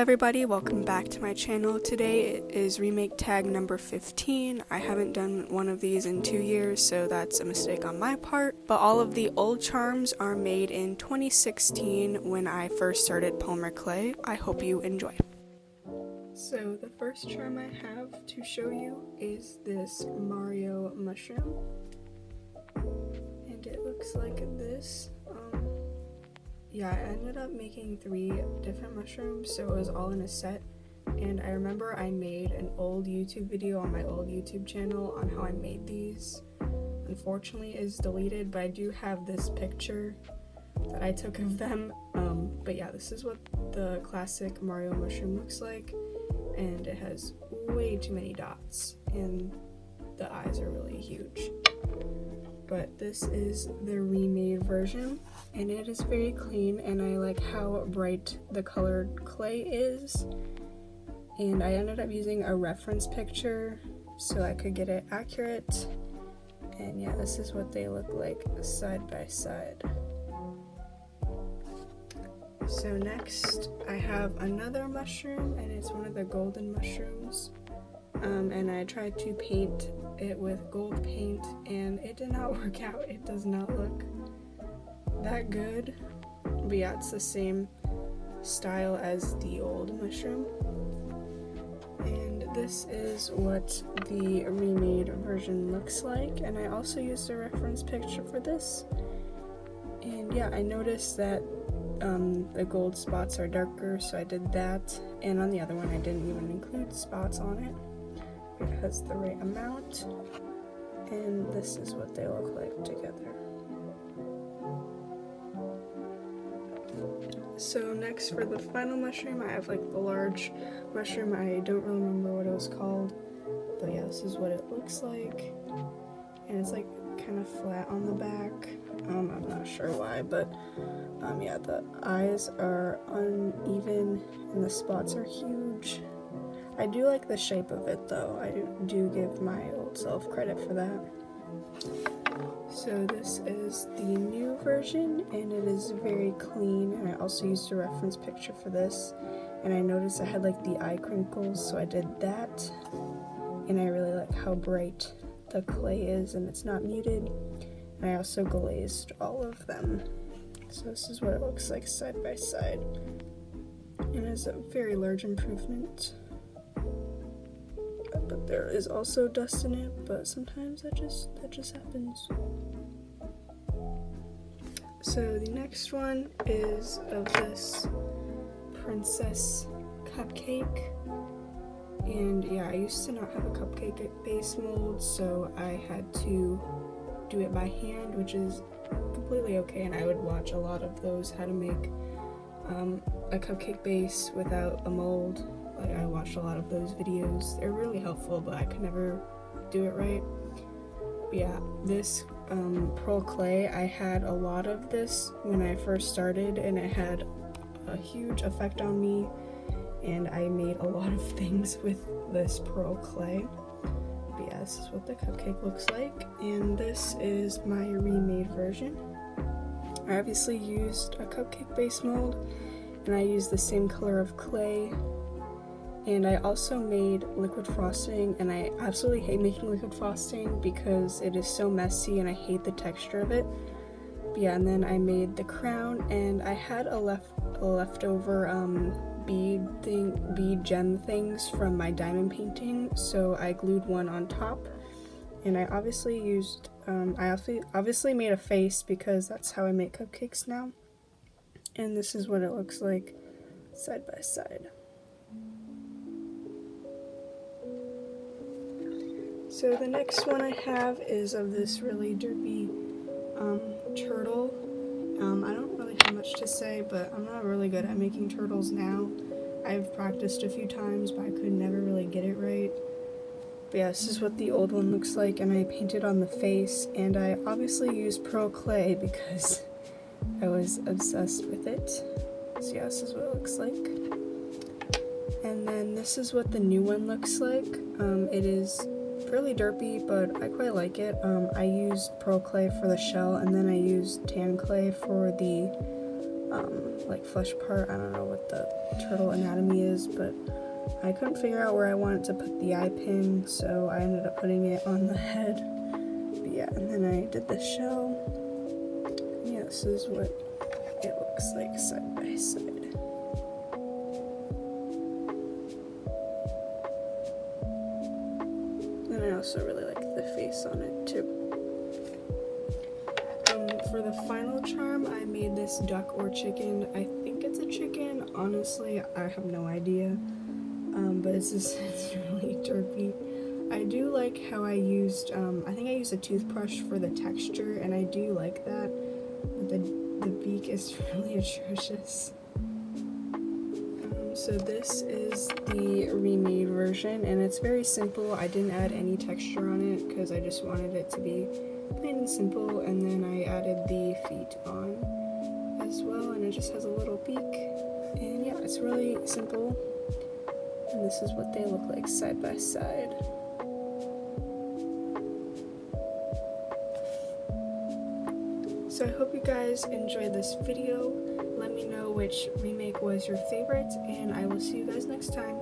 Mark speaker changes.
Speaker 1: everybody, welcome back to my channel. Today it is Remake Tag number 15. I haven't done one of these in 2 years, so that's a mistake on my part. But all of the old charms are made in 2016 when I first started polymer clay. I hope you enjoy. So the first charm I have to show you is this Mario mushroom. And it looks like this. Yeah, I ended up making 3 different mushrooms, so it was all in a set. And I remember I made an old YouTube video on my old YouTube channel on how I made these. Unfortunately, it's deleted, but I do have this picture that I took of them. But yeah, this is what the classic Mario mushroom looks like. And it has way too many dots, and the eyes are really huge. But this is the remade version, and it is very clean, and I like how bright the colored clay is. And I ended up using a reference picture so I could get it accurate. And yeah, this is what they look like side by side. So next I have another mushroom, and it's one of the golden mushrooms. And I tried to paint it with gold paint, and it did not work out. It does not look that good. But yeah, it's the same style as the old mushroom. And this is what the remade version looks like. And I also used a reference picture for this. And yeah, I noticed that the gold spots are darker, so I did that. And on the other one, I didn't even include spots on it. It has the right amount, and this is what they look like together. So next, for the final mushroom, I have like the large mushroom. I don't really remember what it was called, but yeah, this is what it looks like, and it's like kind of flat on the back. I'm not sure why, but yeah, the eyes are uneven and the spots are huge. I do like the shape of it though. I do give my old self credit for that. So this is the new version, and it is very clean, and I also used a reference picture for this. And I noticed I had like the eye crinkles, so I did that. And I really like how bright the clay is, and it's not muted. And I also glazed all of them. So this is what it looks like side by side. And it's a very large improvement. But there is also dust in it, but sometimes that just happens. So the next one is of this princess cupcake. And yeah, I used to not have a cupcake base mold, so I had to do it by hand, which is completely okay. And I would watch a lot of those, how to make a cupcake base without a mold. Like, I watched a lot of those videos. They're really helpful, but I could never do it right. But yeah, this pearl clay, I had a lot of this when I first started, and it had a huge effect on me, and I made a lot of things with this pearl clay. But yeah, this is what the cupcake looks like, and this is my remade version. I obviously used a cupcake base mold, and I used the same color of clay. And I also made liquid frosting, and I absolutely hate making liquid frosting because it is so messy and I hate the texture of it. But yeah, and then I made the crown, and I had a leftover bead gem things from my diamond painting, so I glued one on top. And I obviously used, I obviously made a face because that's how I make cupcakes now. And this is what it looks like side by side. So the next one I have is of this really derpy turtle. I don't really have much to say, but I'm not really good at making turtles now. I've practiced a few times, but I could never really get it right. But yeah, this is what the old one looks like, and I painted on the face, and I obviously used pearl clay because I was obsessed with it. So yeah, this is what it looks like. And then this is what the new one looks like. It is fairly derpy, but I quite like it. I used pearl clay for the shell, and then I used tan clay for the like flesh part. I don't know what the turtle anatomy is, but I couldn't figure out where I wanted to put the eye pin, so I ended up putting it on the head. But yeah, and then I did the shell. Yeah, this is what it looks like side by side. And I also really like the face on it too. For the final charm, I made this duck or chicken. I think it's a chicken. Honestly, I have no idea. But it's really derpy. I do like how I used, I think I used a toothbrush for the texture, and I do like that. But the beak is really atrocious. So this is the remade version, and it's very simple. I didn't add any texture on it because I just wanted it to be plain and simple, and then I added the feet on as well, and it just has a little beak. And yeah, it's really simple. And this is what they look like side by side. So I hope you guys enjoyed this video. Let me know which remake was your favorite, and I will see you guys next time.